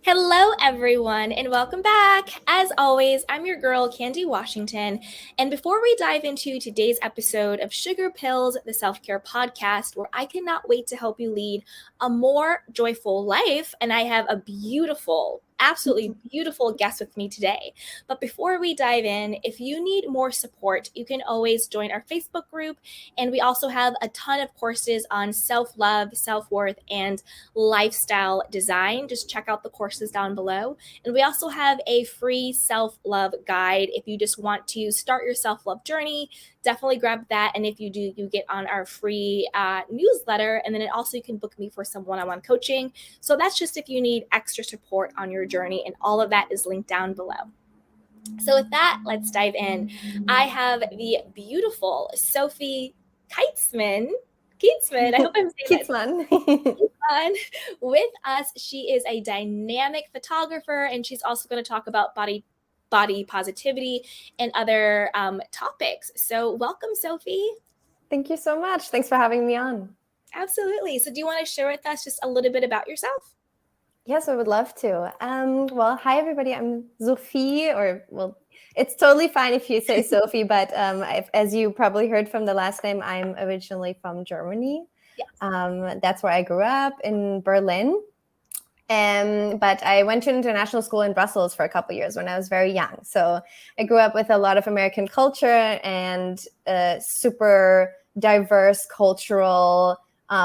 Hello, everyone, and welcome back. As always, I'm your girl, Candy Washington. And before we dive into today's episode of Sugar Pills, the self care podcast, where I cannot wait to help you lead a more joyful life, and I have a beautiful, absolutely beautiful guest with me today. But before we dive in, if you need more support, you can always join our Facebook group. And we also have a ton of courses on self love, self worth, and lifestyle design. Just check out the courses down below. And we also have a free self-love guide. If you just want to start your self-love journey, definitely grab that. And if you do, you get on our free newsletter. And then you can book me for some one-on-one coaching. So that's just if you need extra support on your journey. And all of that is linked down below. So with that, let's dive in. I have the beautiful Sophie Kietzmann. I hope I'm saying that. Kietzmann. With us. She is a dynamic photographer, and she's also going to talk about body positivity and other topics. So welcome, Sophie. Thank you so much. Thanks for having me on. Absolutely. So do you want to share with us just a little bit about yourself? Yes, I would love to. Well, hi, everybody. I'm Sophie, it's totally fine if you say Sophie, but as you probably heard from the last name, I'm originally from Germany. Yes. That's where I grew up, in Berlin. But I went to international school in Brussels for a couple of years when I was very young. So I grew up with a lot of American culture and super diverse cultural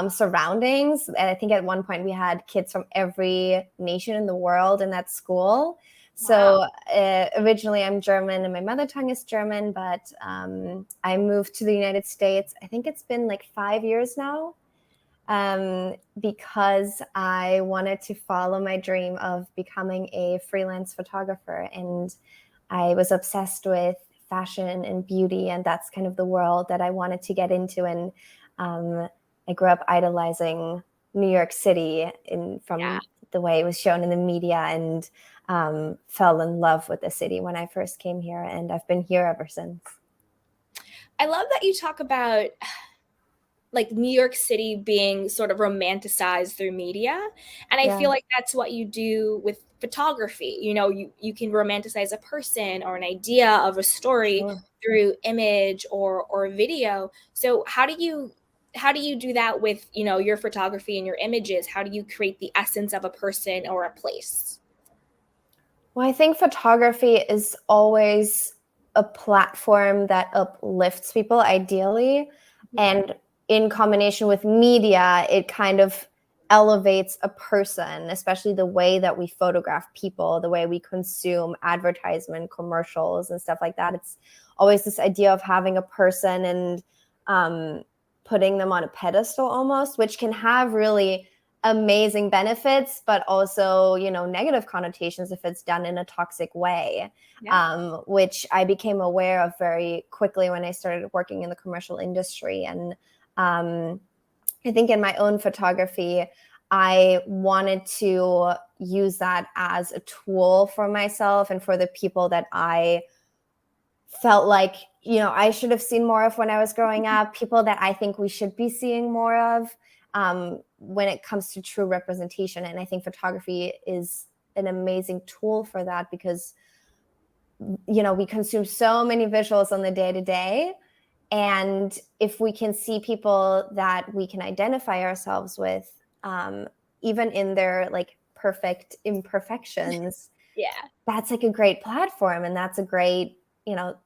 surroundings. And I think at one point we had kids from every nation in the world in that school. So originally I'm German and my mother tongue is German, but I moved to the United States. I think it's been like 5 years now. Because I wanted to follow my dream of becoming a freelance photographer. And I was obsessed with fashion and beauty, and that's kind of the world that I wanted to get into. And I grew up idolizing New York City from the way it was shown in the media, and fell in love with the city when I first came here. And I've been here ever since. I love that you talk about like New York City being sort of romanticized through media. And I feel like that's what you do with photography. You know, you can romanticize a person or an idea of a story through image or video. So how do you do that with, you know, your photography and your images? How do you create the essence of a person or a place? Well, I think photography is always a platform that uplifts people, ideally. And in combination with media, it kind of elevates a person, especially the way that we photograph people, the way we consume advertisement, commercials, and stuff like that. It's always this idea of having a person and putting them on a pedestal almost, which can have really amazing benefits, but also, you know, negative connotations if it's done in a toxic way, which I became aware of very quickly when I started working in the commercial industry. And I think in my own photography, I wanted to use that as a tool for myself and for the people that I felt like, you know, I should have seen more of when I was growing up, people that I think we should be seeing more of when it comes to true representation. And I think photography is an amazing tool for that because, you know, we consume so many visuals on the day-to-day. And if we can see people that we can identify ourselves with, even in their like perfect imperfections, that's like a great platform. And that's a great, you know,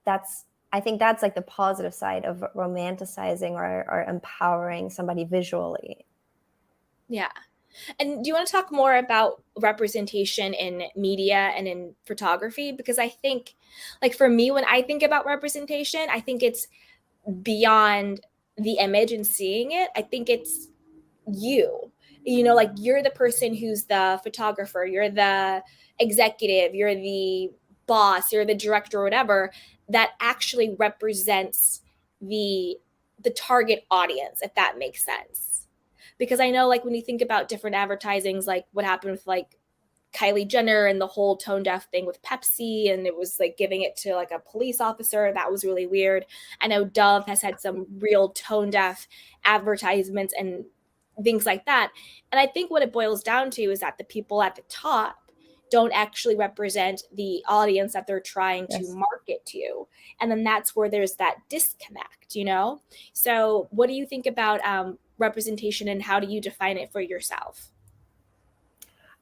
I think that's like the positive side of romanticizing or empowering somebody visually. Yeah. And do you want to talk more about representation in media and in photography? Because I think, like for me, when I think about representation, I think it's beyond the image and seeing it. I think it's you know, like you're the person who's the photographer, you're the executive, you're the boss, you're the director or whatever that actually represents the target audience, if that makes sense. Because I know, like when you think about different advertisings, like what happened with like Kylie Jenner and the whole tone deaf thing with Pepsi, and it was like giving it to like a police officer. That was really weird. I know Dove has had some real tone deaf advertisements and things like that. And I think what it boils down to is that the people at the top don't actually represent the audience that they're trying to market to. And then that's where there's that disconnect, you know? So what do you think about representation, and how do you define it for yourself?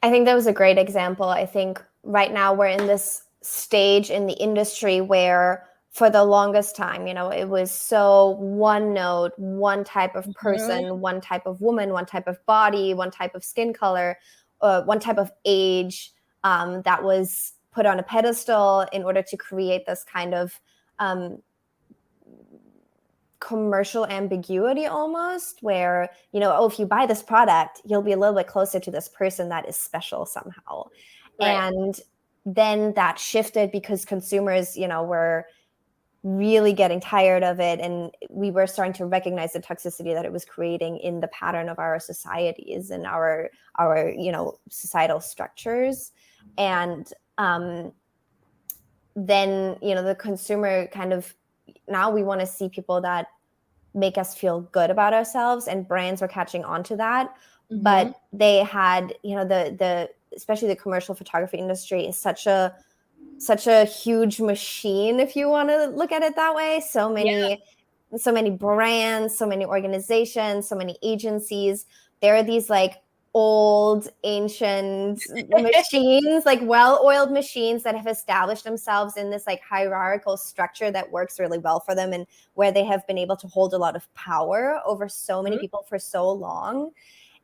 I think that was a great example. I think right now we're in this stage in the industry where for the longest time, you know, it was so one note, one type of person, one type of woman, one type of body, one type of skin color, one type of age, that was put on a pedestal in order to create this kind of commercial ambiguity almost, where, you know, oh, if you buy this product, you'll be a little bit closer to this person that is special somehow. Right. And then that shifted because consumers, you know, were really getting tired of it, and we were starting to recognize the toxicity that it was creating in the pattern of our societies and our you know, societal structures. And then, you know, the consumer kind of, now we want to see people that make us feel good about ourselves, and brands were catching on to that. But they had, you know, the especially the commercial photography industry is such a huge machine, if you want to look at it that way. So many brands, so many organizations, so many agencies. There are these like old ancient machines, like well-oiled machines that have established themselves in this like hierarchical structure that works really well for them, and where they have been able to hold a lot of power over so many people for so long.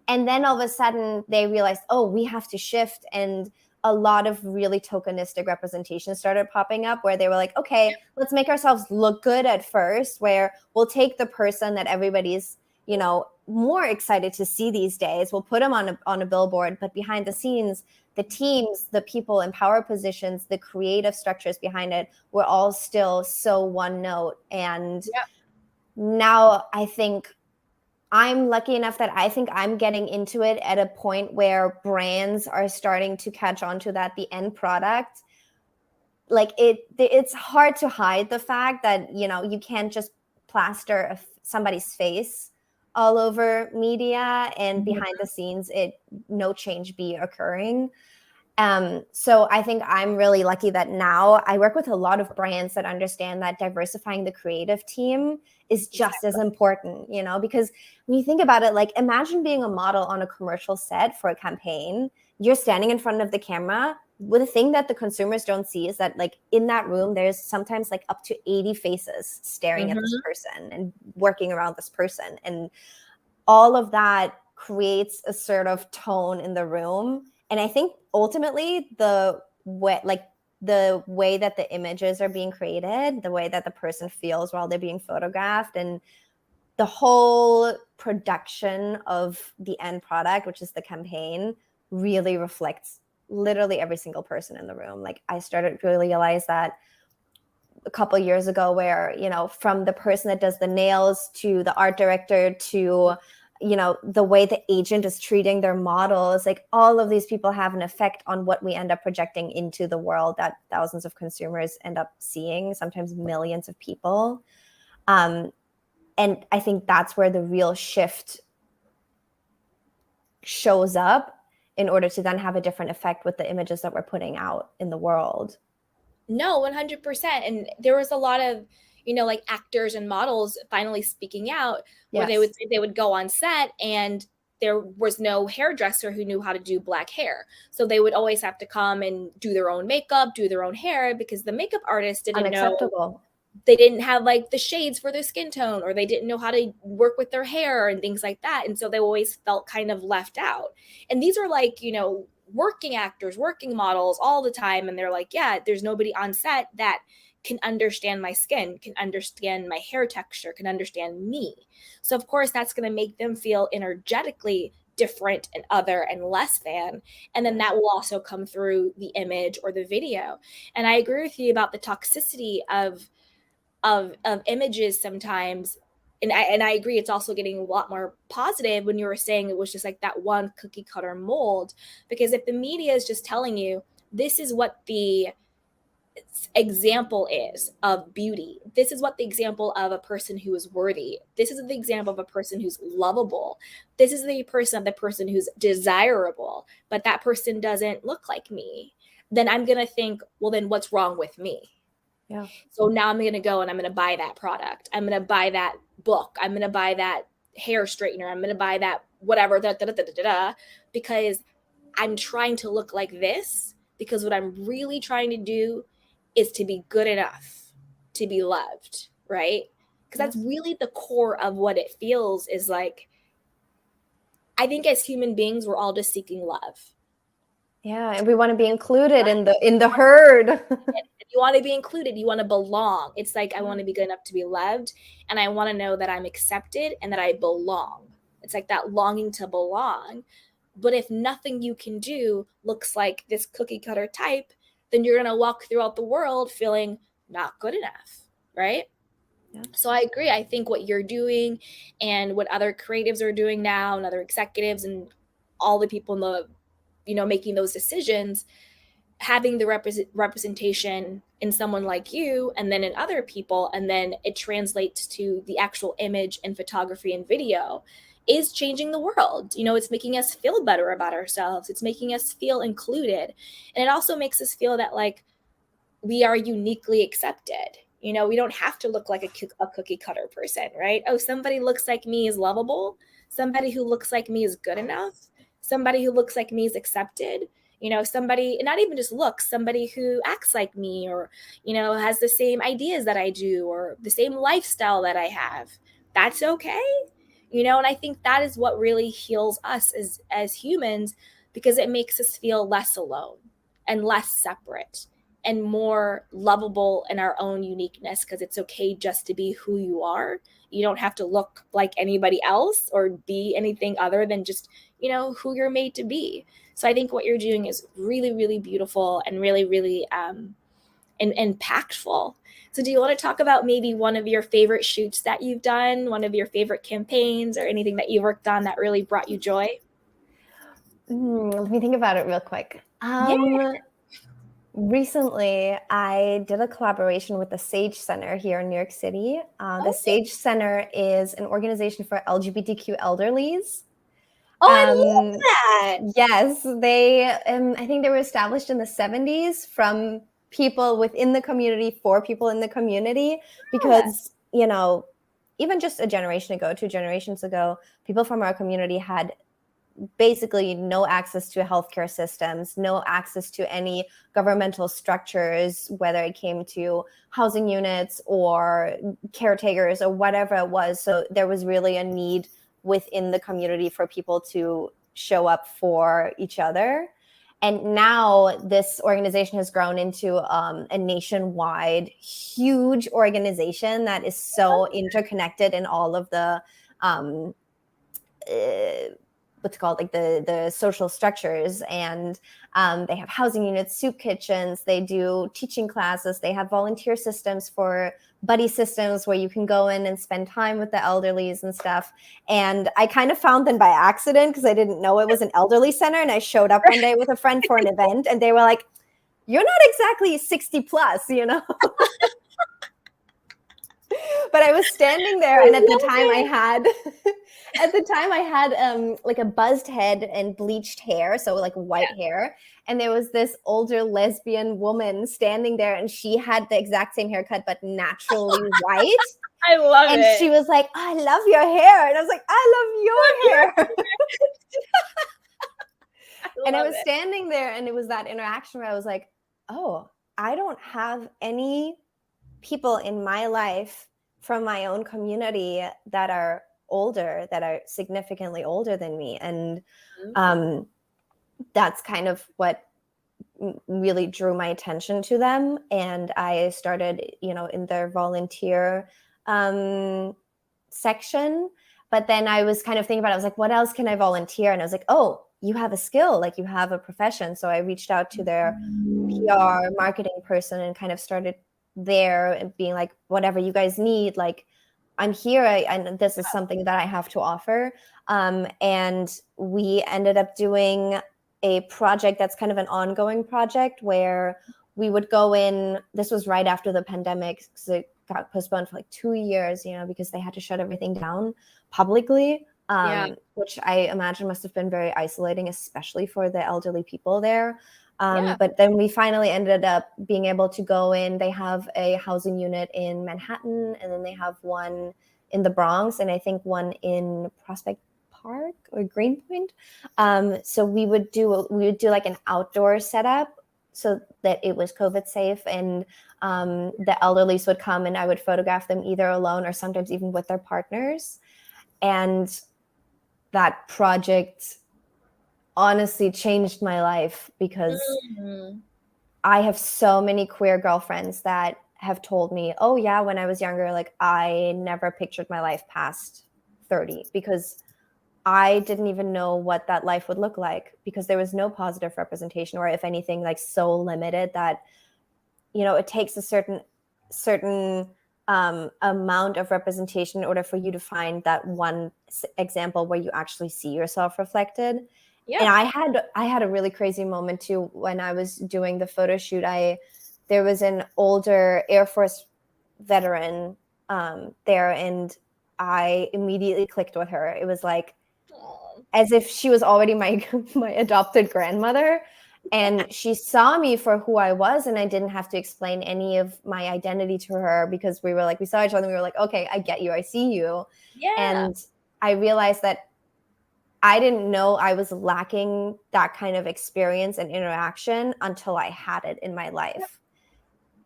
And then all of a sudden they realized, oh, we have to shift. And a lot of really tokenistic representations started popping up, where they were like, okay, let's make ourselves look good at first, where we'll take the person that everybody's, you know, more excited to see these days. We'll put them on a billboard, but behind the scenes, the teams, the people in power positions, the creative structures behind it were all still so one note. And now I think I'm lucky enough that I think I'm getting into it at a point where brands are starting to catch on to that. The end product, like it's hard to hide the fact that, you know, you can't just plaster somebody's face all over media, and behind the scenes no change be occurring. So I think I'm really lucky that now I work with a lot of brands that understand that diversifying the creative team is just as important, you know, because when you think about it, like imagine being a model on a commercial set for a campaign. You're standing in front of the camera. Well, the thing that the consumers don't see is that like in that room, there's sometimes like up to 80 faces staring at this person and working around this person. And all of that creates a sort of tone in the room. And I think ultimately the way that the images are being created, the way that the person feels while they're being photographed, and the whole production of the end product, which is the campaign, really reflects literally every single person in the room. Like I started to realize that a couple years ago, where, you know, from the person that does the nails to the art director to, you know, the way the agent is treating their models, like all of these people have an effect on what we end up projecting into the world that thousands of consumers end up seeing, sometimes millions of people. And I think that's where the real shift shows up, in order to then have a different effect with the images that we're putting out in the world. No, 100%. And there was a lot of, you know, like actors and models finally speaking out, where they would go on set and there was no hairdresser who knew how to do black hair. So they would always have to come and do their own makeup, do their own hair, because the makeup artist didn't know. They didn't have like the shades for their skin tone, or they didn't know how to work with their hair and things like that. And so they always felt kind of left out. And these are like, you know, working actors, working models all the time. And they're like, yeah, there's nobody on set that can understand my skin, can understand my hair texture, can understand me. So of course that's going to make them feel energetically different and other and less than. And then that will also come through the image or the video. And I agree with you about the toxicity of images sometimes. And I agree, it's also getting a lot more positive when you were saying it was just like that one cookie cutter mold. Because if the media is just telling you this is what the example is of beauty. This is what the example of a person who is worthy. This is the example of a person who's lovable. This is the person who's desirable, but that person doesn't look like me. Then I'm going to think, well, then what's wrong with me? Yeah. So now I'm going to go and I'm going to buy that product. I'm going to buy that book. I'm going to buy that hair straightener. I'm going to buy that whatever, because I'm trying to look like this, because what I'm really trying to do is to be good enough to be loved, right? Because that's really the core of what it feels is like. I think as human beings, we're all just seeking love. Yeah, and we want to be included in the herd. You want to be included. You want to belong. It's like I want to be good enough to be loved, and I want to know that I'm accepted and that I belong. It's like that longing to belong. But if nothing you can do looks like this cookie cutter type, then you're going to walk throughout the world feeling not good enough, right? Yeah. So I agree. I think what you're doing and what other creatives are doing now and other executives and all the people in the, making those decisions, having the representation in someone like you and then in other people, and then it translates to the actual image and photography and video, is changing the world. It's making us feel better about ourselves. It's making us feel included. And it also makes us feel that like we are uniquely accepted. We don't have to look like a cookie cutter person, right? Oh, somebody looks like me is lovable. Somebody who looks like me is good enough. Somebody who looks like me is accepted. Somebody, not even just looks, somebody who acts like me or, has the same ideas that I do or the same lifestyle that I have. That's okay. And I think that is what really heals us as humans, because it makes us feel less alone and less separate and more lovable in our own uniqueness, because it's okay just to be who you are. You don't have to look like anybody else or be anything other than just, who you're made to be. So I think what you're doing is really, really beautiful and really, really impactful. So do you want to talk about maybe one of your favorite shoots that you've done, one of your favorite campaigns, or anything that you worked on that really brought you joy? Let me think about it real quick. Recently, I did a collaboration with the Sage Center here in New York City. The Sage Center is an organization for LGBTQ elderlies. Oh, I love that. Yes, they. I think they were established in the 70s from people within the community for people in the community, because even just a generation ago, 2 generations ago, people from our community had basically no access to healthcare systems, no access to any governmental structures, whether it came to housing units or caretakers or whatever it was. So there was really a need within the community for people to show up for each other. And now this organization has grown into a nationwide, huge organization that is so interconnected in all of the what's called like the social structures, and they have housing units, soup kitchens, they do teaching classes, they have volunteer systems for buddy systems where you can go in and spend time with the elderlies and stuff. And I kind of found them by accident because I didn't know it was an elderly center, and I showed up one day with a friend for an event and they were like, "You're not exactly 60 plus, But I was standing there, and at the time I had like a buzzed head and bleached hair, so like white hair, and there was this older lesbian woman standing there, and she had the exact same haircut but naturally white. I love it. And she was like, "I love your hair," and I was like, "I love your hair." And I was standing there, and it was that interaction where I was like, "Oh, I don't have any people in my life from my own community that are older, that are significantly older than me." And that's kind of what really drew my attention to them. And I started, in their volunteer section. But then I was kind of thinking about it. I was like, what else can I volunteer? And I was like, oh, you have a skill, like you have a profession. So I reached out to their PR marketing person and kind of started there and being like, whatever you guys need, like I'm here, and this is something that I have to offer. And we ended up doing a project that's kind of an ongoing project where we would go in. This was right after the pandemic, because it got postponed for like 2 years, because they had to shut everything down publicly, which I imagine must have been very isolating, especially for the elderly people there. But then we finally ended up being able to go in. They have a housing unit in Manhattan, and then they have one in the Bronx, and I think one in Prospect Park or Greenpoint. So we would do like an outdoor setup so that it was COVID safe, and the elderlies would come, and I would photograph them either alone or sometimes even with their partners. And that project honestly changed my life, because I have so many queer girlfriends that have told me, oh yeah, when I was younger, like I never pictured my life past 30, because I didn't even know what that life would look like, because there was no positive representation, or if anything, like so limited that, it takes a certain amount of representation in order for you to find that one example where you actually see yourself reflected. Yeah. And I had a really crazy moment too when I was doing the photo shoot. There was an older Air Force veteran there, and I immediately clicked with her. It was like as if she was already my adopted grandmother, and she saw me for who I was, and I didn't have to explain any of my identity to her, because we saw each other, and we were like, okay, I get you, I see you. Yeah. And I realized that I didn't know I was lacking that kind of experience and interaction until I had it in my life.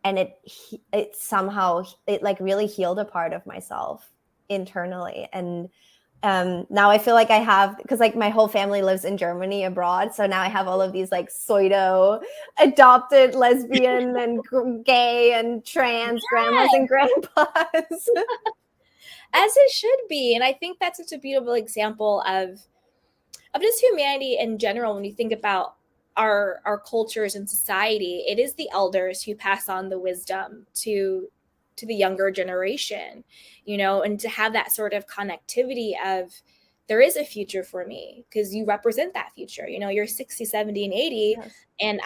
And it somehow like really healed a part of myself internally. And now I feel like I have, because like my whole family lives in Germany abroad. So now I have all of these like pseudo adopted lesbian and gay and trans grandmas and grandpas. As it should be. And I think that's such a beautiful example of just humanity in general. When you think about our cultures and society, it is the elders who pass on the wisdom to the younger generation, and to have that sort of connectivity of there is a future for me, because you represent that future. You're 60, 70, and 80, yes. And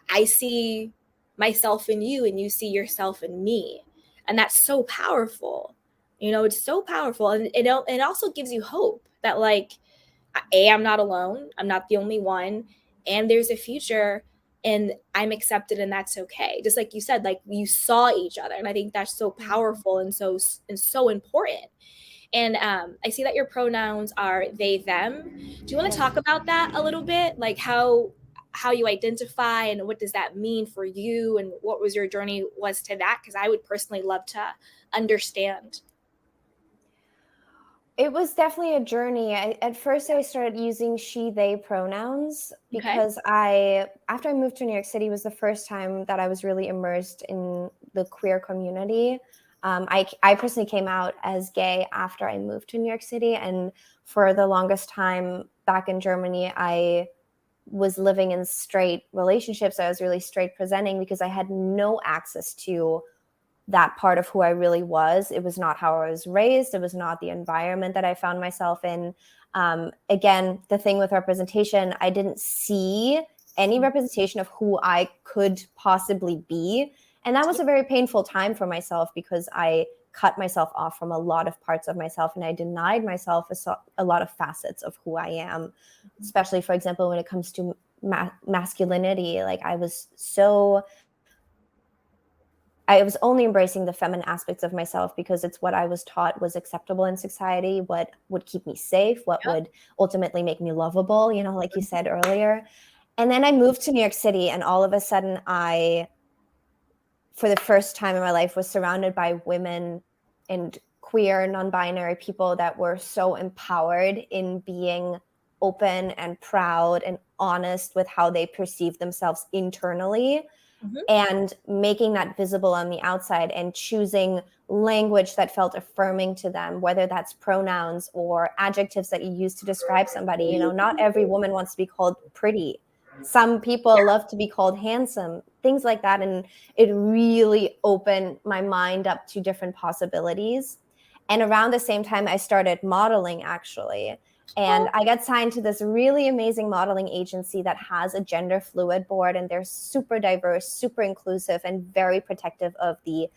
I see myself in you, and you see yourself in me. And that's so powerful. It's so powerful. And it also gives you hope that like, I'm not alone. I'm not the only one. And there's a future, and I'm accepted, and that's okay. Just like you said, like you saw each other. And I think that's so powerful and so important. And I see that your pronouns are they, them. Do you want to talk about that a little bit? Like how you identify, and what does that mean for you, and what was your journey was to that? Because I would personally love to understand. It was definitely a journey. At first, I started using she, they pronouns, because after I moved to New York City, was the first time that I was really immersed in the queer community. I personally came out as gay after I moved to New York City. And for the longest time back in Germany, I was living in straight relationships. I was really straight presenting, because I had no access to that part of who I really was. It was not how I was raised. It was not the environment that I found myself in. Again, the thing with representation, I didn't see any representation of who I could possibly be. And that was a very painful time for myself, because I cut myself off from a lot of parts of myself, and I denied myself a lot of facets of who I am, especially, for example, when it comes to masculinity. Like I was only embracing the feminine aspects of myself, because it's what I was taught was acceptable in society, what would keep me safe, what would ultimately make me lovable, like you said earlier. And then I moved to New York City, and all of a sudden I, for the first time in my life, was surrounded by women and queer, non-binary people that were so empowered in being open and proud and honest with how they perceive themselves internally. Mm-hmm. And making that visible on the outside, and choosing language that felt affirming to them, whether that's pronouns or adjectives that you use to describe somebody. Not every woman wants to be called pretty. Some people love to be called handsome, things like that. And it really opened my mind up to different possibilities. And around the same time, I started modeling, actually. And I got signed to this really amazing modeling agency that has a gender fluid board, and they're super diverse, super inclusive, and very protective of the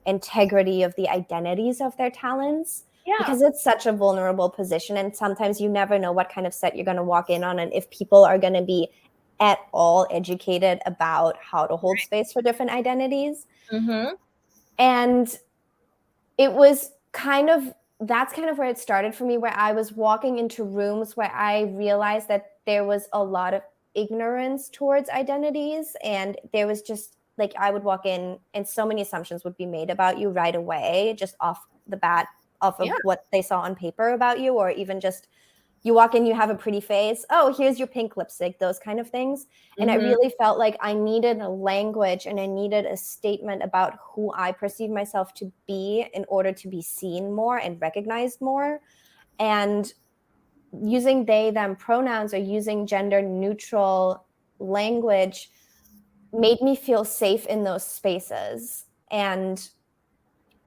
integrity of the identities of their talents. Yeah. Because it's such a vulnerable position, and sometimes you never know what kind of set you're going to walk in on, and if people are going to be at all educated about how to hold space for different identities. Mm-hmm. And it was that's kind of where it started for me, where I was walking into rooms where I realized that there was a lot of ignorance towards identities, and there was just like, I would walk in and so many assumptions would be made about you right away, just off the bat, off of what they saw on paper about you, or even just you walk in, you have a pretty face, oh, here's your pink lipstick, those kind of things. And I really felt like I needed a language and I needed a statement about who I perceive myself to be in order to be seen more and recognized more. And using they, them pronouns, or using gender neutral language made me feel safe in those spaces. And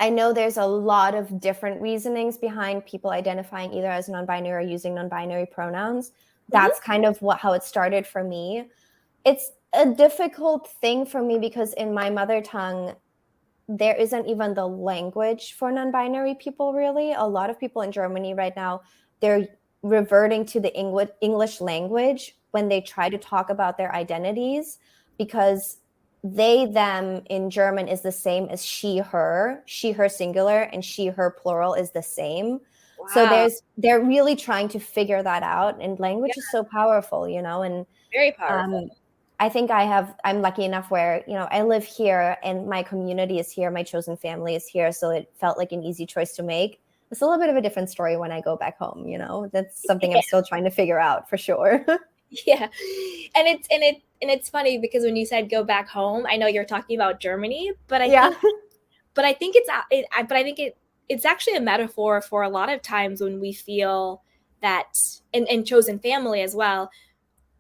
I know there's a lot of different reasonings behind people identifying either as non-binary or using non-binary pronouns. That's kind of how it started for me. It's a difficult thing for me because in my mother tongue, there isn't even the language for non-binary people, really. A lot of people in Germany right now, they're reverting to the English language when they try to talk about their identities, because they, them in German is the same as she, her singular, and she, her plural is the same. Wow. So they're really trying to figure that out, and language is so powerful, and very powerful. I think I'm lucky enough where, I live here and my community is here, my chosen family is here. So it felt like an easy choice to make. It's a little bit of a different story when I go back home, that's something I'm still trying to figure out for sure. Yeah. And it's funny because when you said go back home, I know you're talking about Germany, but I think it's actually a metaphor for a lot of times when we feel that, and chosen family as well,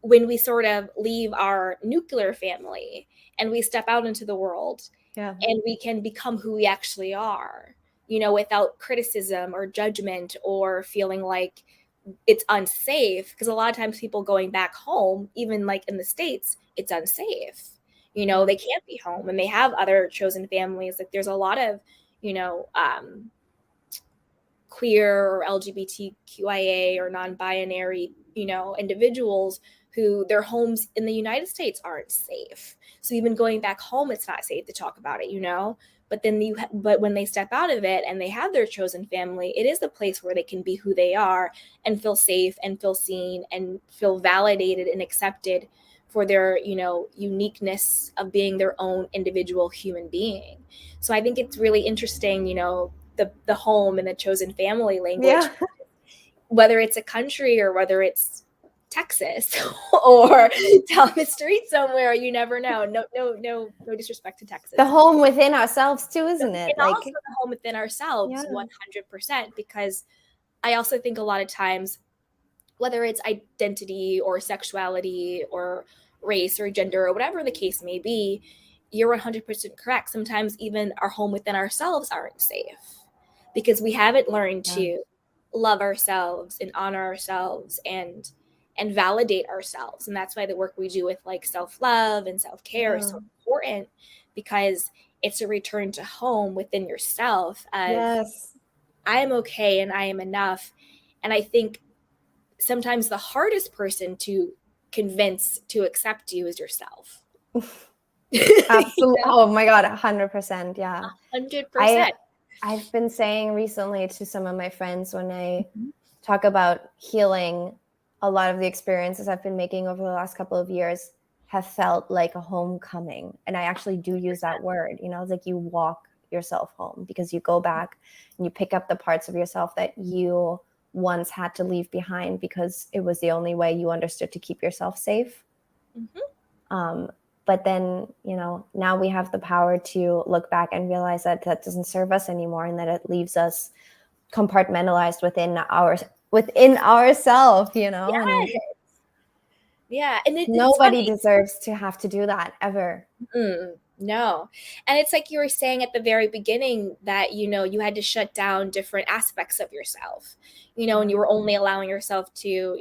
when we sort of leave our nuclear family and we step out into the world, and we can become who we actually are, without criticism or judgment or feeling like it's unsafe. Because a lot of times people going back home, even like in the States, it's unsafe. They can't be home and they have other chosen families. Like there's a lot of, queer or LGBTQIA or non-binary, individuals who their homes in the United States aren't safe. So even going back home, it's not safe to talk about it, but when they step out of it and they have their chosen family, it is the place where they can be who they are and feel safe and feel seen and feel validated and accepted for their, uniqueness of being their own individual human being. So I think it's really interesting, the home and the chosen family language, whether it's a country or whether it's Texas or down the street somewhere, you never know. No disrespect to Texas. The home within ourselves too, isn't it? And also the home within ourselves, 100%. Because I also think a lot of times, whether it's identity or sexuality or race or gender or whatever the case may be, you're 100% correct. Sometimes even our home within ourselves aren't safe because we haven't learned to love ourselves and honor ourselves and validate ourselves. And that's why the work we do with like self-love and self-care is so important, because it's a return to home within yourself of I am okay and I am enough. And I think sometimes the hardest person to convince to accept you is yourself. Absolutely. Oh my God, 100%. Yeah. 100%. I've been saying recently to some of my friends when I talk about healing, a lot of the experiences I've been making over the last couple of years have felt like a homecoming. And I actually do use that word, it's like you walk yourself home because you go back and you pick up the parts of yourself that you once had to leave behind because it was the only way you understood to keep yourself safe. But then, now we have the power to look back and realize that doesn't serve us anymore, and that it leaves us compartmentalized within ourselves, Yes. And nobody deserves to have to do that ever. No. And it's like you were saying at the very beginning that, you had to shut down different aspects of yourself, and you were only allowing yourself to,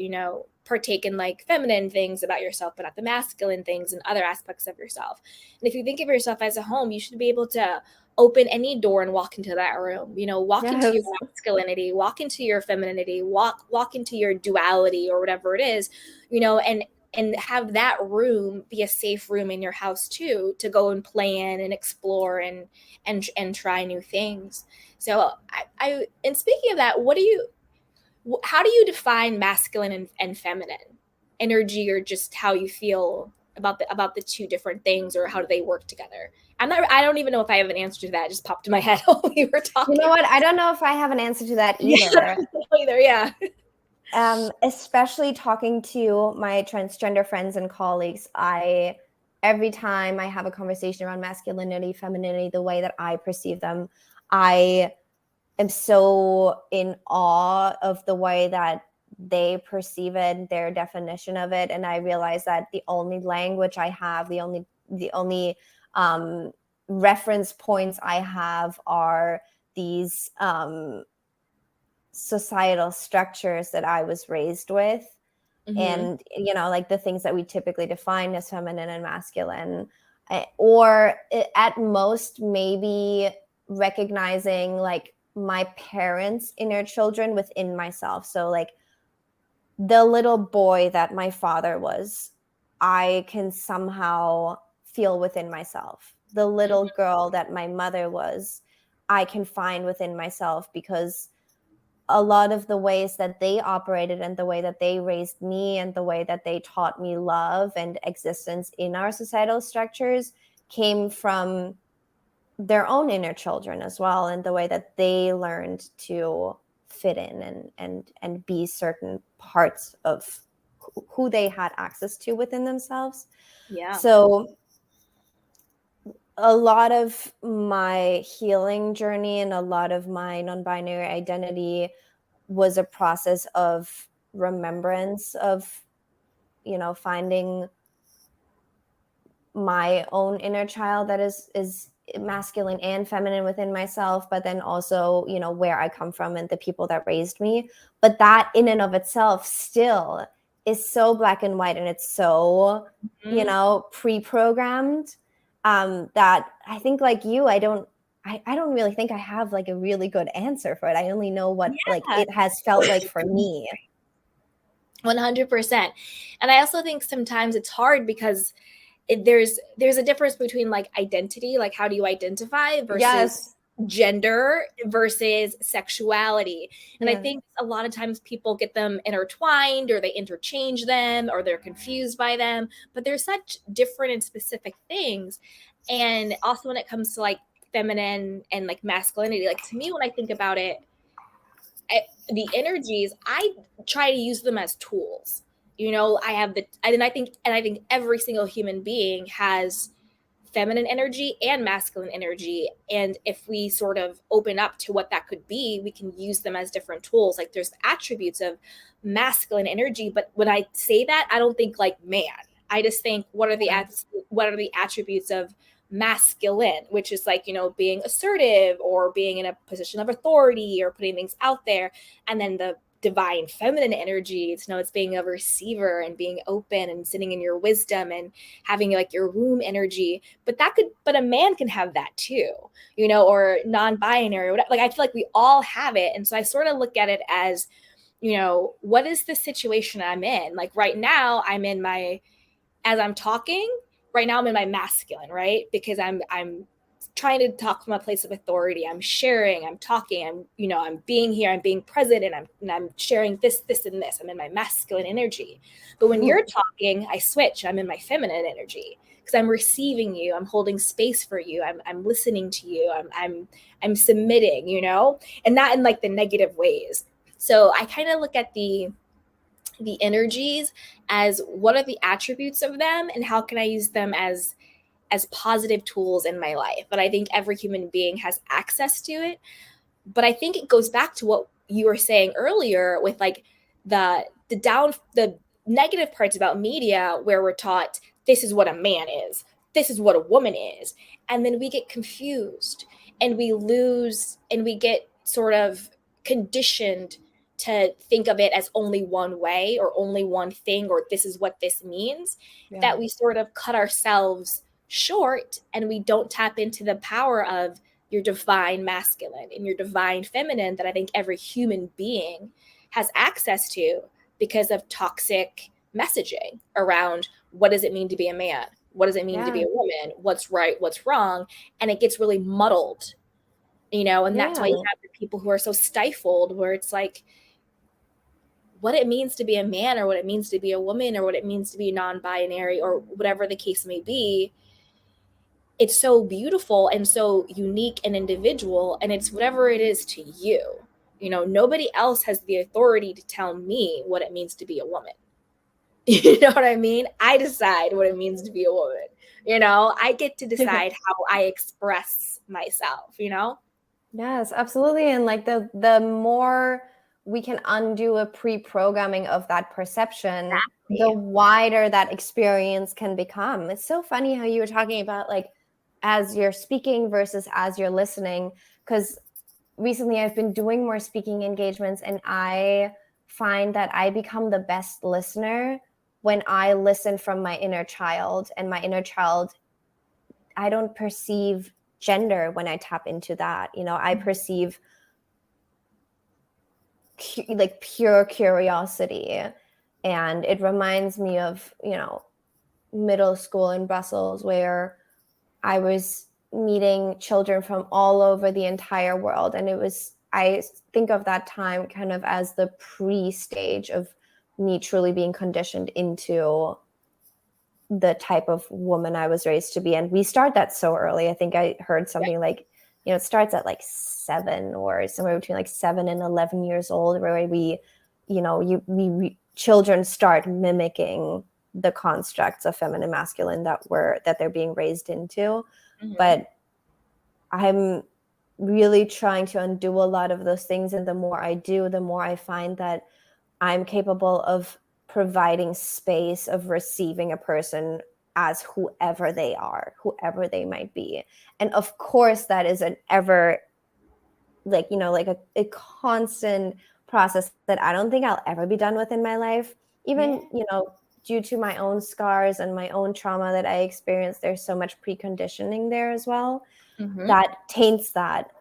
partake in like feminine things about yourself, but not the masculine things and other aspects of yourself. And if you think of yourself as a home, you should be able to open any door and walk into that room, walk into your Yes. masculinity, walk into your femininity, walk into your duality or whatever it is, and have that room be a safe room in your house too, to go and play in and explore and try new things. So I and speaking of that, how do you define masculine and feminine energy, or just how you feel about the two different things, or how do they work together? I don't even know if I have an answer to that. It just popped in my head while we were talking. You know what? I don't know if I have an answer to that either. Either, yeah. Especially talking to my transgender friends and colleagues, every time I have a conversation around masculinity, femininity, the way that I perceive them, I am so in awe of the way that they perceive it, their definition of it. And I realize that the only language I have, the only reference points I have are these societal structures that I was raised with. And, like the things that we typically define as feminine and masculine, or at most maybe recognizing like my parents' inner children within myself. So like the little boy that my father was, I can somehow feel within myself. The little girl that my mother was, I can find within myself, because a lot of the ways that they operated and the way that they raised me and the way that they taught me love and existence in our societal structures came from their own inner children as well, and the way that they learned to fit in and be certain parts of who they had access to within themselves. Yeah. So a lot of my healing journey and a lot of my non-binary identity was a process of remembrance of, finding my own inner child that is masculine and feminine within myself, but then also, where I come from and the people that raised me. But that in and of itself still is so black and white, and it's so, pre-programmed, that I think, like you, I don't really think I have like a really good answer for it. I only know what like it has felt like for me. 100%. And I also think sometimes it's hard because there's a difference between like identity, like how do you identify, versus gender versus sexuality. And I think a lot of times people get them intertwined, or they interchange them, or they're confused by them, but they're such different and specific things. And also when it comes to like feminine and like masculinity, like to me, when I think about it, the energies, I try to use them as tools. I have and I think every single human being has feminine energy and masculine energy. And if we sort of open up to what that could be, we can use them as different tools. Like there's attributes of masculine energy, but when I say that, I don't think like man. I just think what are the attributes of masculine, which is like, being assertive or being in a position of authority or putting things out there. And then the divine feminine energy, it's being a receiver and being open and sitting in your wisdom and having like your womb energy. But a man can have that too, or non-binary or whatever. Like I feel like we all have it. And so I sort of look at it as, what is the situation I'm in? Like right now as I'm talking right now, I'm in my masculine, right? Because I'm trying to talk from a place of authority. I'm sharing, I'm talking, I'm being here, I'm being present, and I'm sharing this, and this. I'm in my masculine energy. But when you're talking, I switch. I'm in my feminine energy because I'm receiving you. I'm holding space for you. I'm listening to you. I'm submitting, and not in like the negative ways. So I kind of look at the energies as what are the attributes of them and how can I use them as positive tools in my life. But I think every human being has access to it. But I think it goes back to what you were saying earlier with like the negative parts about media, where we're taught this is what a man is, this is what a woman is. And then we get confused and we lose and we get sort of conditioned to think of it as only one way or only one thing, or this is what this means, that we sort of cut ourselves short and we don't tap into the power of your divine masculine and your divine feminine that I think every human being has access to because of toxic messaging around what does it mean to be a man? What does it mean to be a woman? What's right? What's wrong? And it gets really muddled, and that's why you have the people who are so stifled, where it's like what it means to be a man or what it means to be a woman or what it means to be non-binary or whatever the case may be. It's so beautiful and so unique and individual, and it's whatever it is to you. Nobody else has the authority to tell me what it means to be a woman. You know what I mean? I decide what it means to be a woman. I get to decide how I express myself, Yes, absolutely. And like the more we can undo a pre-programming of that perception, the wider that experience can become. It's so funny how you were talking about like as you're speaking versus as you're listening, because recently I've been doing more speaking engagements and I find that I become the best listener when I listen from my inner child. And my inner child, I don't perceive gender when I tap into that. I perceive like pure curiosity. And it reminds me of, middle school in Brussels, where I was meeting children from all over the entire world. And I think of that time kind of as the pre-stage of me truly being conditioned into the type of woman I was raised to be. And we start that so early. I think I heard something like, it starts at like 7 or somewhere between like 7 and 11 years old, where we children start mimicking the constructs of feminine, masculine that they're being raised into. Mm-hmm. But I'm really trying to undo a lot of those things. And the more I do, the more I find that I'm capable of providing space, of receiving a person as whoever they are, whoever they might be. And of course, that is an ever like a constant process that I don't think I'll ever be done with in my life. Even, due to my own scars and my own trauma that I experienced, there's so much preconditioning there as well, that taints that.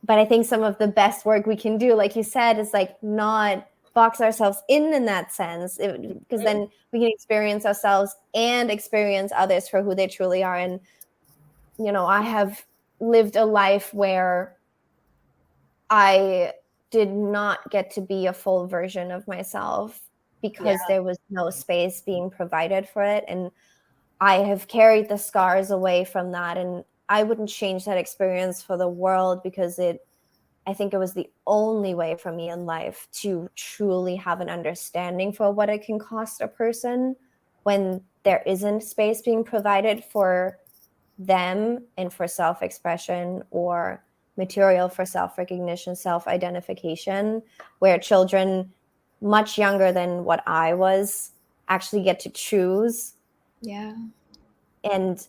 But I think some of the best work we can do, like you said, is like not box ourselves in that sense, because then we can experience ourselves and experience others for who they truly are. And, I have lived a life where I did not get to be a full version of myself because there was no space being provided for it. And I have carried the scars away from that. And I wouldn't change that experience for the world, because I think it was the only way for me in life to truly have an understanding for what it can cost a person when there isn't space being provided for them and for self-expression or material for self-recognition, self-identification, where children much younger than what I was actually get to choose. Yeah. And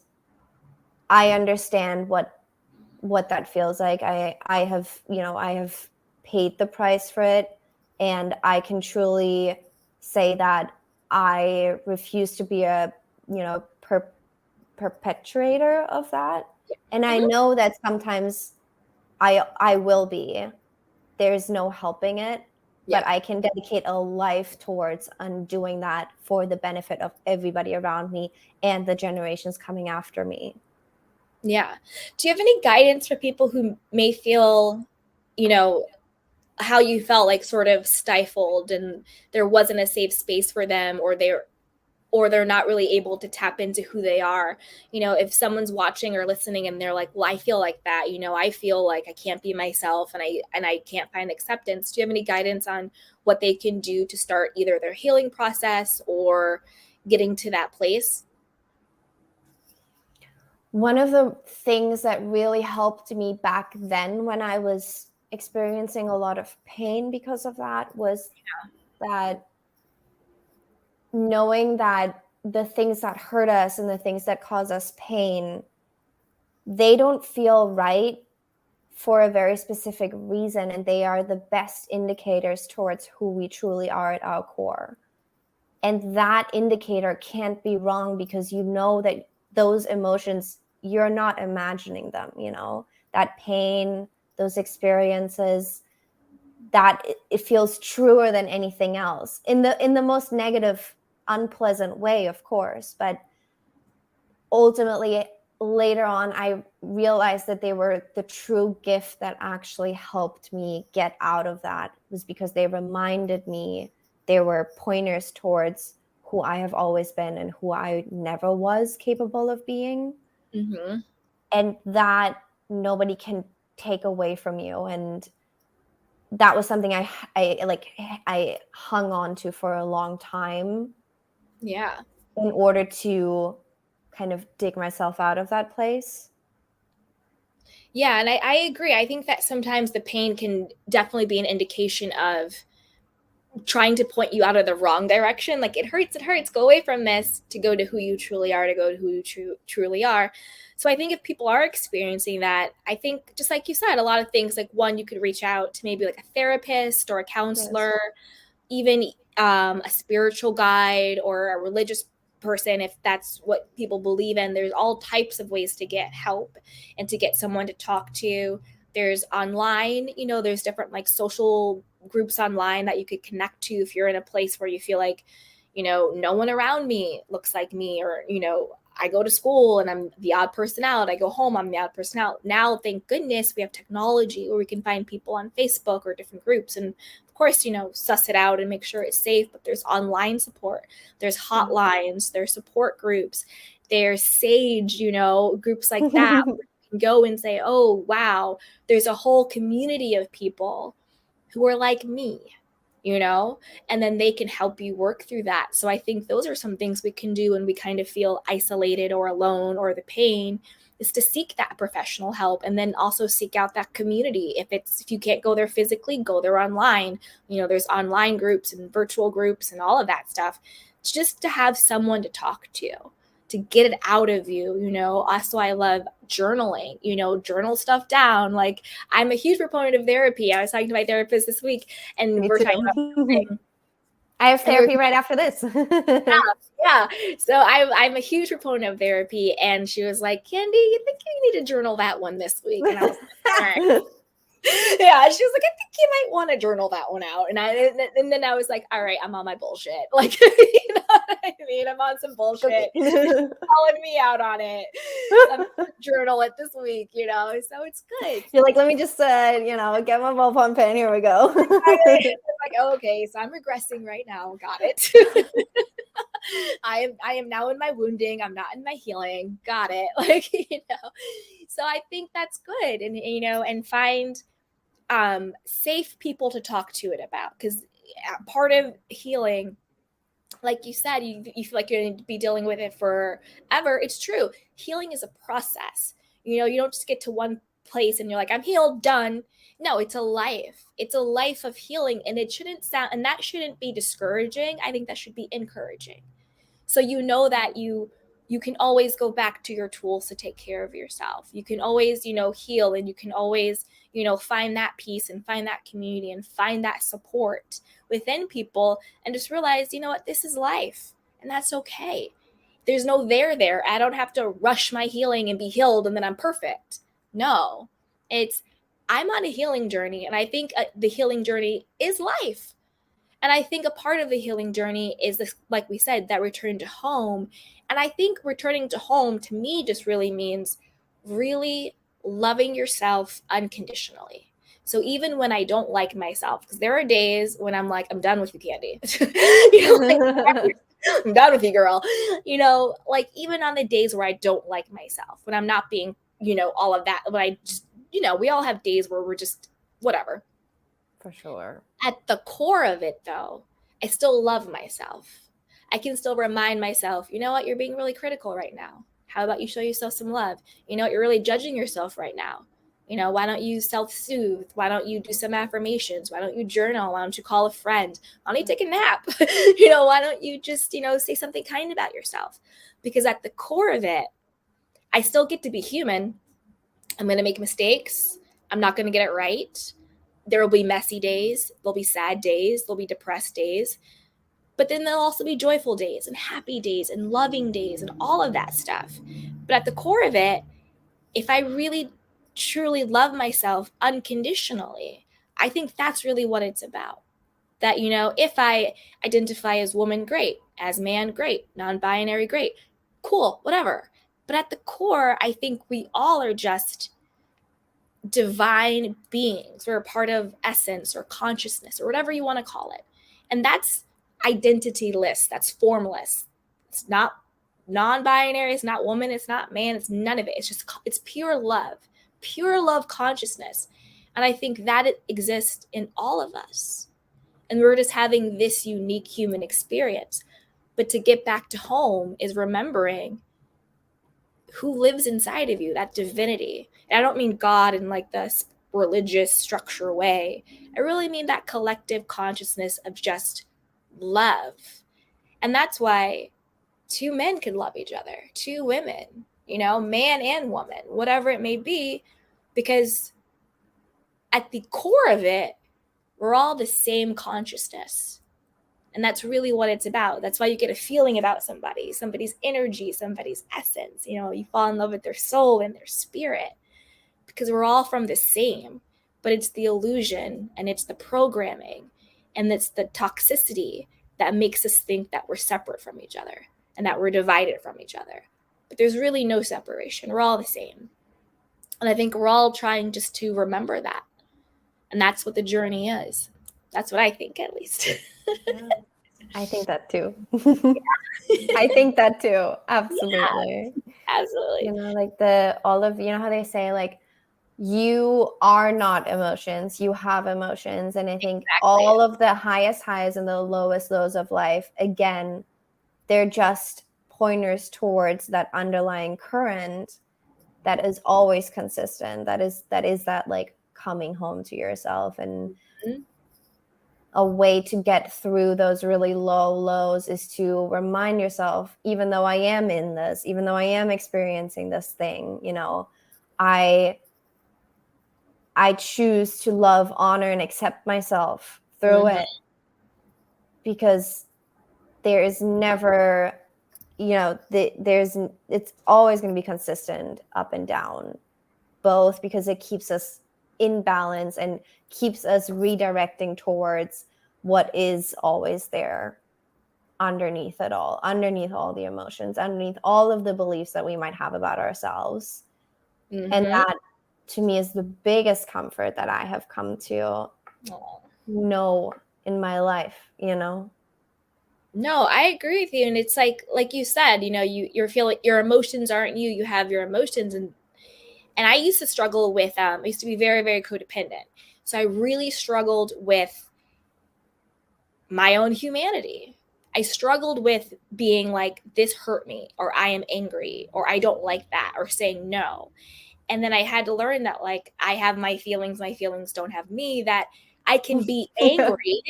I understand what that feels like. I have paid the price for it, and I can truly say that I refuse to be a perpetuator of that. And I know that sometimes I will be. There's no helping it, but I can dedicate a life towards undoing that for the benefit of everybody around me and the generations coming after me. Yeah. Do you have any guidance for people who may feel, how you felt, like sort of stifled and there wasn't a safe space for them, or they're not really able to tap into who they are? If someone's watching or listening and they're like, well, I feel like that, I feel like I can't be myself and I can't find acceptance. Do you have any guidance on what they can do to start either their healing process or getting to that place? One of the things that really helped me back then, when I was experiencing a lot of pain because of that, was that knowing that the things that hurt us and the things that cause us pain, they don't feel right for a very specific reason, and they are the best indicators towards who we truly are at our core. And that indicator can't be wrong, because you know that those emotions, you're not imagining them, you know, that pain, those experiences, that it feels truer than anything else, in the most negative, unpleasant way, of course. But ultimately, later on, I realized that they were the true gift that actually helped me get out of that, was because they reminded me, they were pointers towards who I have always been and who I never was capable of being. Mm-hmm. And that nobody can take away from you. And that was something I hung on to for a long time. Yeah. In order to kind of dig myself out of that place. Yeah, and I agree. I think that sometimes the pain can definitely be an indication of trying to point you out of the wrong direction. Like, it hurts, go away from this, to go to who you truly are, to go to who you truly are. So I think if people are experiencing that, I think, just like you said, a lot of things, like, one, you could reach out to maybe like a therapist or a counselor, even a spiritual guide or a religious person, if that's what people believe in. There's all types of ways to get help and to get someone to talk to. There's online, there's different like social groups online that you could connect to if you're in a place where you feel like, no one around me looks like me, or, I go to school and I'm the odd person out. I go home, I'm the odd person out. Now, thank goodness, we have technology where we can find people on Facebook or different groups. And of course, suss it out and make sure it's safe. But there's online support, there's hotlines, there's support groups, there's Sage, groups like that. Where you can go and say, oh, wow, there's a whole community of people who are like me, and then they can help you work through that. So I think those are some things we can do when we kind of feel isolated or alone, or the pain, is to seek that professional help, and then also seek out that community. If you can't go there physically, go there online. There's online groups and virtual groups and all of that stuff, just to have someone to talk to get it out of you. Also, I love journaling, journal stuff down. Like, I'm a huge proponent of therapy. I was talking to my therapist this week, and we're talking about something. I have therapy right after this. Yeah. So I'm a huge proponent of therapy, and she was like, Candy, you think you need to journal that one this week? And I was like, all right. Yeah, she was like, I think you might want to journal that one out. And then I was like, all right, I'm on my bullshit. Like, you know what I mean? I'm on some bullshit. Calling me out on it. I'm gonna journal it this week, so it's good. You're like, let me just get my ballpoint pen. Here we go. Like, oh, okay, so I'm regressing right now. Got it. I am now in my wounding. I'm not in my healing. Got it. Like, so I think that's good. And, and find safe people to talk to it about, because part of healing, like you said, you feel like you're going to be dealing with it forever. It's true. Healing is a process. You don't just get to one place and you're like, I'm healed, done. No, it's a life. It's a life of healing, and that shouldn't be discouraging. I think that should be encouraging. So that you can always go back to your tools to take care of yourself. You can always, heal, and you can always, find that peace and find that community and find that support within people, and just realize, what, this is life, and that's okay. There's no there. I don't have to rush my healing and be healed and then I'm perfect. No, I'm on a healing journey, and I think the healing journey is life. And I think a part of the healing journey is this, like we said, that return to home. And I think returning to home, to me, just really means really loving yourself unconditionally. So even when I don't like myself, because there are days when I'm like, I'm done with you, Candy. I'm done with you, girl. Like, even on the days where I don't like myself, when I'm not being, all of that, when I just, we all have days where we're just whatever. For sure. At the core of it, though, I still love myself. I can still remind myself, you know what, you're being really critical right now. How about you show yourself some love? You're really judging yourself right now. Why don't you self-soothe? Why don't you do some affirmations? Why don't you journal? Why don't you call a friend? Why don't you take a nap? Why don't you just, say something kind about yourself? Because at the core of it, I still get to be human. I'm going to make mistakes. I'm not going to get it right. There will be messy days. There'll be sad days. There'll be depressed days. But then there'll also be joyful days and happy days and loving days and all of that stuff. But at the core of it, if I really truly love myself unconditionally, I think that's really what it's about. That, if I identify as woman, great. As man, great. Non-binary, great. Cool, whatever. But at the core, I think we all are just divine beings. We're a part of essence or consciousness or whatever you want to call it. And that's identityless. That's formless. It's not non-binary. It's not woman. It's not man. It's none of it. It's pure love consciousness. And I think that it exists in all of us. And we're just having this unique human experience. But to get back to home is remembering who lives inside of you, that divinity. And I don't mean God in like the religious structure way. I really mean that collective consciousness of just love. And that's why two men can love each other, two women, man and woman, whatever it may be, because at the core of it, we're all the same consciousness. And that's really what it's about. That's why you get a feeling about somebody's energy, somebody's essence. You fall in love with their soul and their spirit, because we're all from the same. But it's the illusion and it's the programming and it's the toxicity that makes us think that we're separate from each other and that we're divided from each other. But there's really no separation. We're all the same. And I think we're all trying just to remember that. And that's what the journey is. That's what I think, at least. Yeah. I think that too. I think that too. Absolutely. Yeah, absolutely. How they say, like, you are not emotions, you have emotions. And I think all of the highest highs and the lowest lows of life, again, they're just pointers towards that underlying current that is always consistent. That is that like coming home to yourself. And a way to get through those really low lows is to remind yourself, even though I am in this, even though I am experiencing this thing, I choose to love, honor, and accept myself through it, because there is never, it's always going to be consistent up and down, both because it keeps us in balance and keeps us redirecting towards what is always there underneath it all, underneath all the emotions, underneath all of the beliefs that we might have about ourselves. And that, to me, is the biggest comfort that I have come to know in my life, No, I agree with you. And it's like you said, you're feeling your emotions aren't you. You have your emotions. And I used to struggle with, I used to be very, very codependent. So I really struggled with my own humanity. I struggled with being like, this hurt me, or I am angry, or I don't like that, or saying no. And then I had to learn that, like, I have my feelings don't have me, that I can be angry.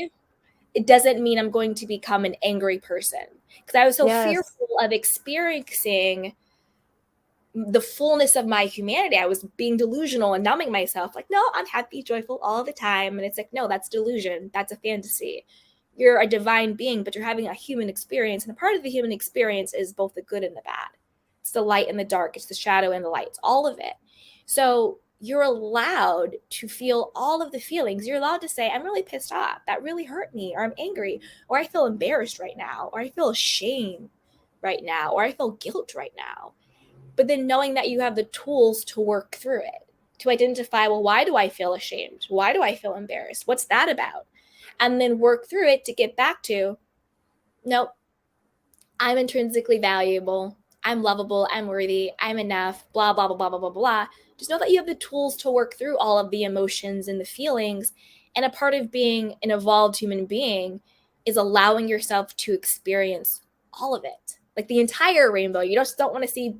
It doesn't mean I'm going to become an angry person. Because I was so fearful of experiencing the fullness of my humanity. I was being delusional and numbing myself, like, no, I'm happy, joyful all the time. And it's like, no, that's delusion. That's a fantasy. You're a divine being, but you're having a human experience. And a part of the human experience is both the good and the bad. It's the light and the dark. It's the shadow and the light. It's all of it. So you're allowed to feel all of the feelings. You're allowed to say, I'm really pissed off. That really hurt me. Or I'm angry. Or I feel embarrassed right now. Or I feel shame right now. Or I feel guilt right now. But then knowing that you have the tools to work through it, to identify, well, why do I feel ashamed? Why do I feel embarrassed? What's that about? And then work through it to get back to, nope, I'm intrinsically valuable. I'm lovable. I'm worthy. I'm enough, blah, blah, blah, blah, blah, blah, blah. Just know that you have the tools to work through all of the emotions and the feelings. And a part of being an evolved human being is allowing yourself to experience all of it, like the entire rainbow. You just don't want to see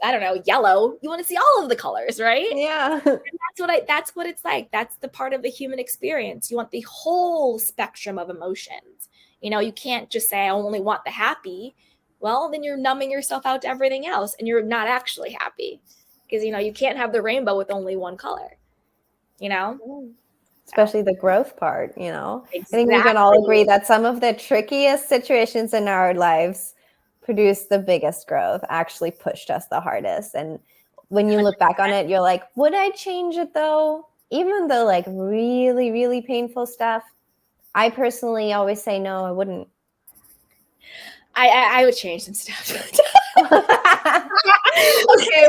I don't know, yellow. You want to see all of the colors, right? Yeah. And that's what it's like. That's the part of the human experience. You want the whole spectrum of emotions. You can't just say, I only want the happy. Well, then you're numbing yourself out to everything else and you're not actually happy. Because, you can't have the rainbow with only one color, Especially the growth part, Exactly. I think we can all agree that some of the trickiest situations in our lives produced the biggest growth, actually pushed us the hardest. And when you look back on it, you're like, would I change it though? Even the like really, really painful stuff, I personally always say no, I wouldn't. I would change some stuff. Okay,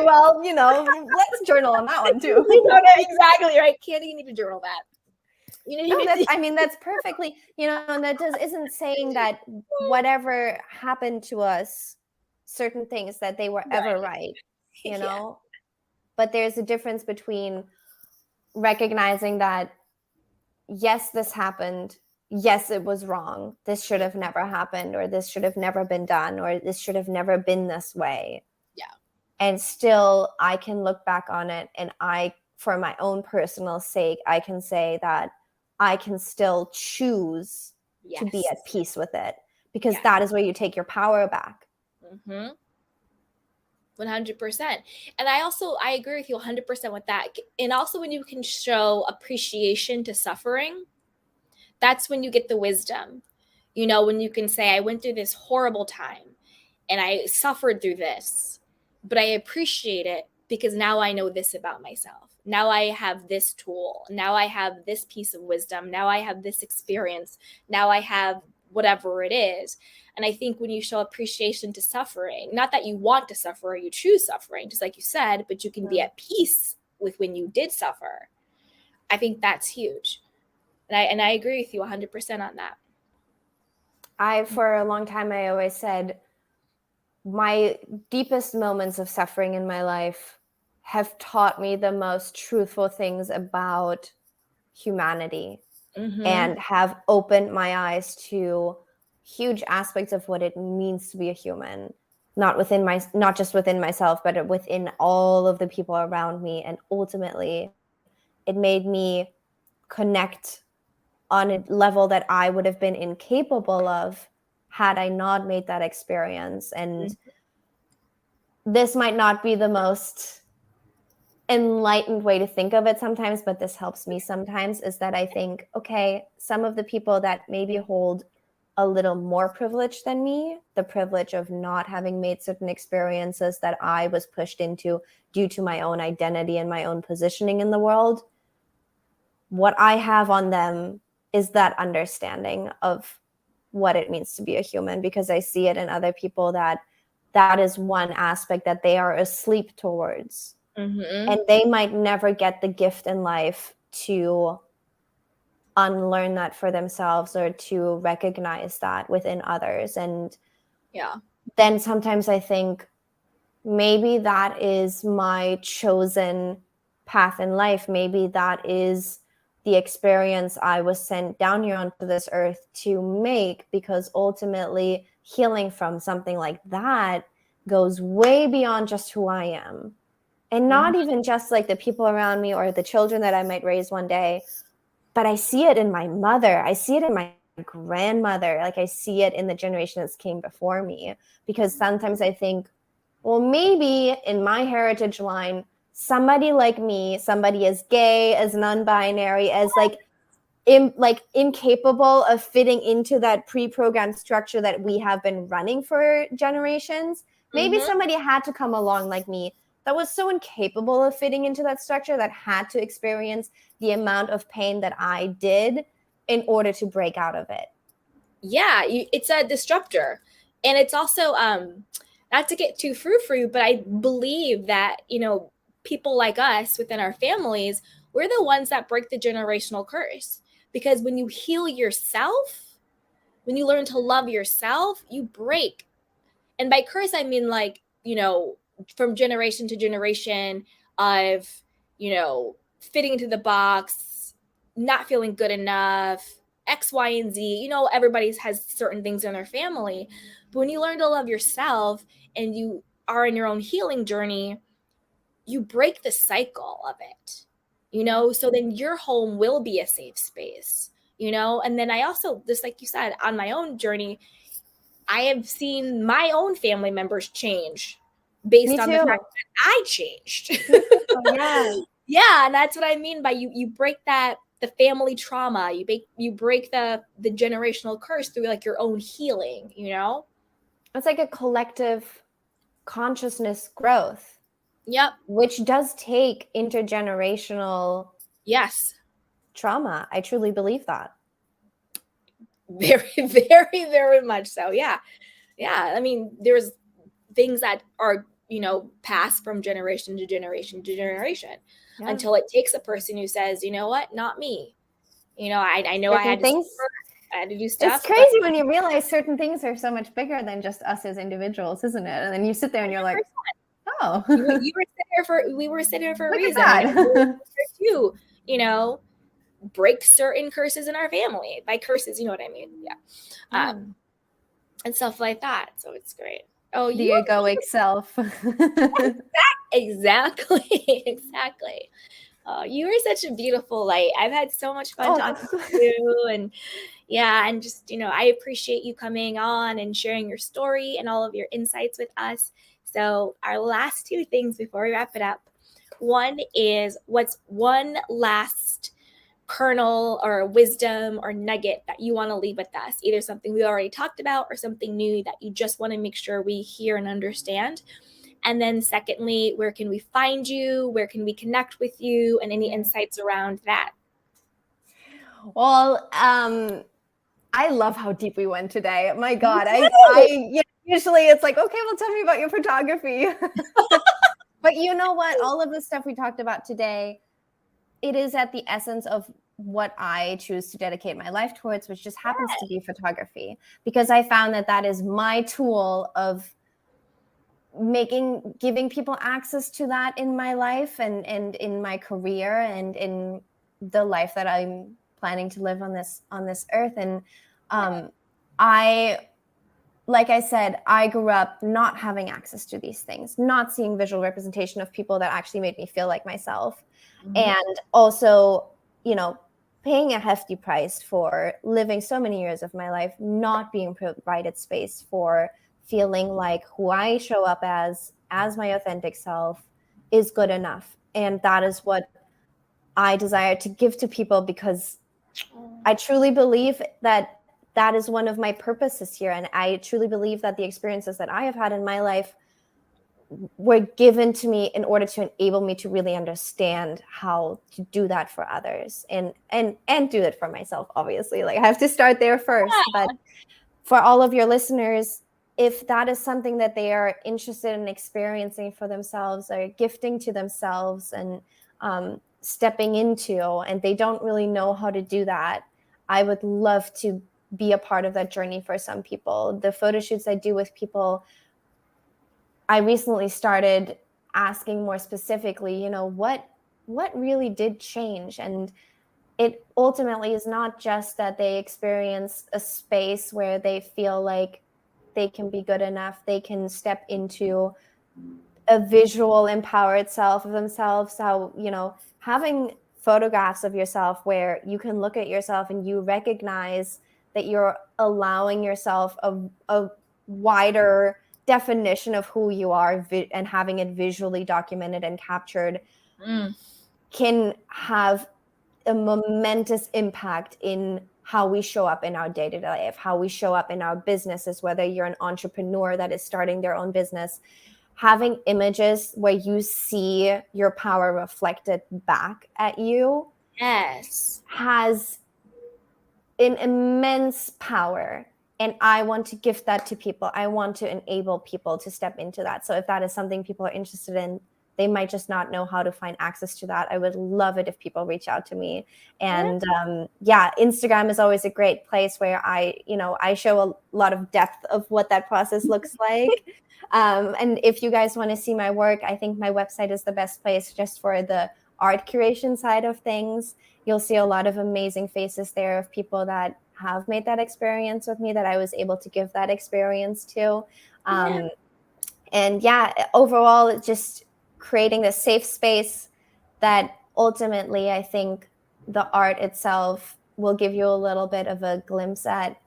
well, let's journal on that one too. Exactly right. Candy, you need to journal that. That's perfectly, and that isn't saying that whatever happened to us, certain things that they were ever right, Yeah. But there's a difference between recognizing that, yes, this happened. Yes, it was wrong. This should have never happened, or this should have never been done, or this should have never been this way. Yeah. And still, I can look back on it and for my own personal sake, I can say that I can still choose to be at peace with it, because that is where you take your power back. 100%. And I agree with you 100% with that. And also when you can show appreciation to suffering, that's when you get the wisdom. When you can say, I went through this horrible time and I suffered through this, but I appreciate it because now I know this about myself. Now I have this tool. Now I have this piece of wisdom. Now I have this experience. Now I have whatever it is. And I think when you show appreciation to suffering, not that you want to suffer or you choose suffering, just like you said, but you can be at peace with when you did suffer. I think that's huge. And I agree with you 100% on that. For a long time, I always said my deepest moments of suffering in my life have taught me the most truthful things about humanity, and have opened my eyes to huge aspects of what it means to be a human, not just within myself, but within all of the people around me. And ultimately, it made me connect on a level that I would have been incapable of had I not made that experience. And this might not be the most enlightened way to think of it sometimes, but this helps me sometimes, is that I think, okay, some of the people that maybe hold a little more privilege than me, the privilege of not having made certain experiences that I was pushed into due to my own identity and my own positioning in the world, what I have on them is that understanding of what it means to be a human, because I see it in other people that is one aspect that they are asleep towards. And they might never get the gift in life to unlearn that for themselves, or to recognize that within others. And then sometimes I think maybe that is my chosen path in life. Maybe that is the experience I was sent down here onto this earth to make, because ultimately healing from something like that goes way beyond just who I am. And not even just like the people around me or the children that I might raise one day, but I see it in my mother. I see it in my grandmother. Like, I see it in the generation that came before me. Because sometimes I think, well, maybe in my heritage line, somebody like me, somebody as gay, as non-binary, as incapable of fitting into that pre-programmed structure that we have been running for generations. Maybe somebody had to come along like me that was so incapable of fitting into that structure, that had to experience the amount of pain that I did in order to break out of it. Yeah, it's a disruptor. And it's also, not to get too frou-frou, but I believe that, people like us within our families, we're the ones that break the generational curse. Because when you heal yourself, when you learn to love yourself, you break. And by curse, I mean from generation to generation of, fitting into the box, not feeling good enough, X, Y, and Z. Everybody has certain things in their family. But when you learn to love yourself and you are in your own healing journey, you break the cycle of it, you know, so then your home will be a safe space, you know. And then I also, just like you said, on my own journey, I have seen my own family members change based on the fact that I changed. Yeah. Yeah, and that's what I mean by you break that, the family trauma, you break the generational curse through like your own healing, you know? It's like a collective consciousness growth. Yep. Which does take intergenerational Yes. trauma. I truly believe that. Very, very, very much so. Yeah. Yeah. I mean, there's things that are, you know, passed from generation to generation to generation until it takes a person who says, you know what, not me. You know, I know I had to do stuff. It's crazy when you realize certain things are so much bigger than just us as individuals, isn't it? And then you sit there and you're like, oh, we were sitting here for a reason. Like, too, you know, break certain curses in our family. By curses, you know what I mean? Yeah. And stuff like that. So it's great. Oh, the egoic self. Exactly. Exactly. Oh, you are such a beautiful light. I've had so much fun talking to you, and yeah, and just, you know, I appreciate you coming on and sharing your story and all of your insights with us. So our last two things before we wrap it up. One is, what's one last kernel or wisdom or nugget that you want to leave with us? Either something we already talked about or something new that you just want to make sure we hear and understand. And then secondly, where can we find you? Where can we connect with you? And any insights around that? Well, I love how deep we went today. My God, usually it's like, okay, well, tell me about your photography. But you know what? All of the stuff we talked about today, it is at the essence of what I choose to dedicate my life towards, which just happens to be photography, because I found that is my tool of giving people access to that in my life and in my career and in the life that I'm planning to live on this earth. And like I said, I grew up not having access to these things, not seeing visual representation of people that actually made me feel like myself. And also, you know, paying a hefty price for living so many years of my life, not being provided space for feeling like who I show up as my authentic self is good enough. And that is what I desire to give to people, because I truly believe that is one of my purposes here. And I truly believe that the experiences that I have had in my life were given to me in order to enable me to really understand how to do that for others and do it for myself. Obviously, like I have to start there first. But for all of your listeners, if that is something that they are interested in experiencing for themselves or gifting to themselves and stepping into, and they don't really know how to do that, I would love to be a part of that journey for some people. The photo shoots I do with people, I recently started asking more specifically, you know, what really did change? And it ultimately is not just that they experience a space where they feel like they can be good enough, they can step into a visual empowered self of themselves. How, you know, having photographs of yourself where you can look at yourself and you recognize that you're allowing yourself a wider definition of who you are and having it visually documented and captured can have a momentous impact in how we show up in our day-to-day life, how we show up in our businesses, whether you're an entrepreneur that is starting their own business. Having images where you see your power reflected back at you has an immense power. And I want to gift that to people. I want to enable people to step into that. So if that is something people are interested in, they might just not know how to find access to that. I would love it if people reach out to me. And Instagram is always a great place where I show a lot of depth of what that process looks like. And if you guys want to see my work, I think my website is the best place just for the art curation side of things. You'll see a lot of amazing faces there of people that have made that experience with me, that I was able to give that experience to. And yeah, overall, it's just creating a safe space that ultimately, I think the art itself will give you a little bit of a glimpse at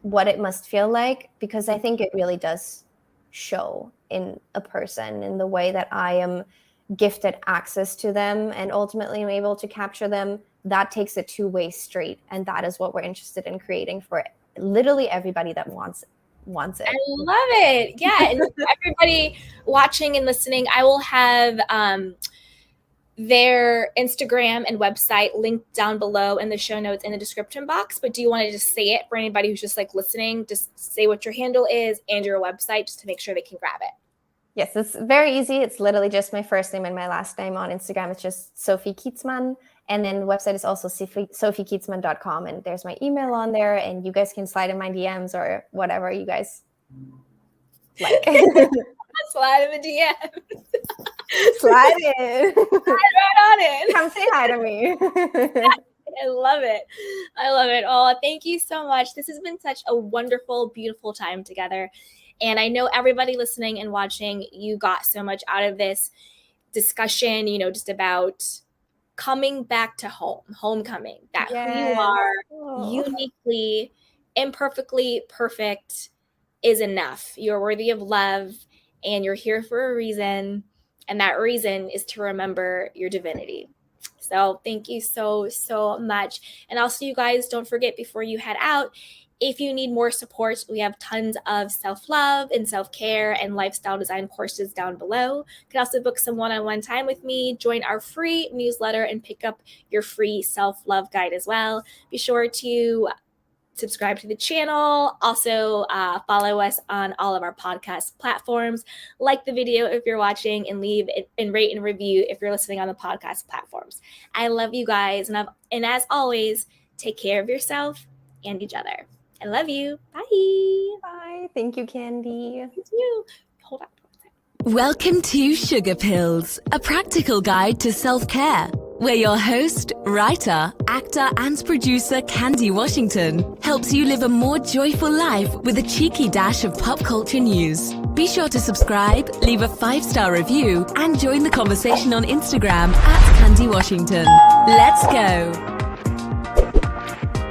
what it must feel like, because I think it really does show in a person in the way that I am gifted access to them and ultimately I'm able to capture them. That takes a two-way street, and that is what we're interested in creating for literally everybody that wants it. I love it. Yeah. And everybody watching and listening, I will have their Instagram and website linked down below in the show notes in the description box. But do you want to just say it for anybody who's just like listening? Just say what your handle is and your website just to make sure they can grab it. Yes, it's very easy. It's literally just my first name and my last name. On Instagram, it's just Sophie Kietzmann. And then the website is also sophiekietzmann.com. And there's my email on there. And you guys can slide in my DMs or whatever you guys like. Slide in the DMs. Slide in. Slide right on in. Come say hi to me. I love it. I love it. Oh, thank you so much. This has been such a wonderful, beautiful time together. And I know everybody listening and watching, you got so much out of this discussion, just about coming back to home, homecoming, that yes. Who you are, uniquely, imperfectly perfect is enough. You're worthy of love and you're here for a reason. And that reason is to remember your divinity. So thank you so, so much. And also, you guys, don't forget before you head out, if you need more support, we have tons of self-love and self-care and lifestyle design courses down below. You can also book some one-on-one time with me, join our free newsletter, and pick up your free self-love guide as well. Be sure to subscribe to the channel. Also, follow us on all of our podcast platforms. Like the video if you're watching, and leave it and rate and review if you're listening on the podcast platforms. I love you guys. And as always, take care of yourself and each other. I love you. Bye. Bye. Thank you, Candy. Thank you. Hold on. Welcome to Sugar Pills, a practical guide to self-care, where your host, writer, actor, and producer Candy Washington helps you live a more joyful life with a cheeky dash of pop culture news. Be sure to subscribe, leave a 5-star review, and join the conversation on Instagram @Candy Washington. Let's go.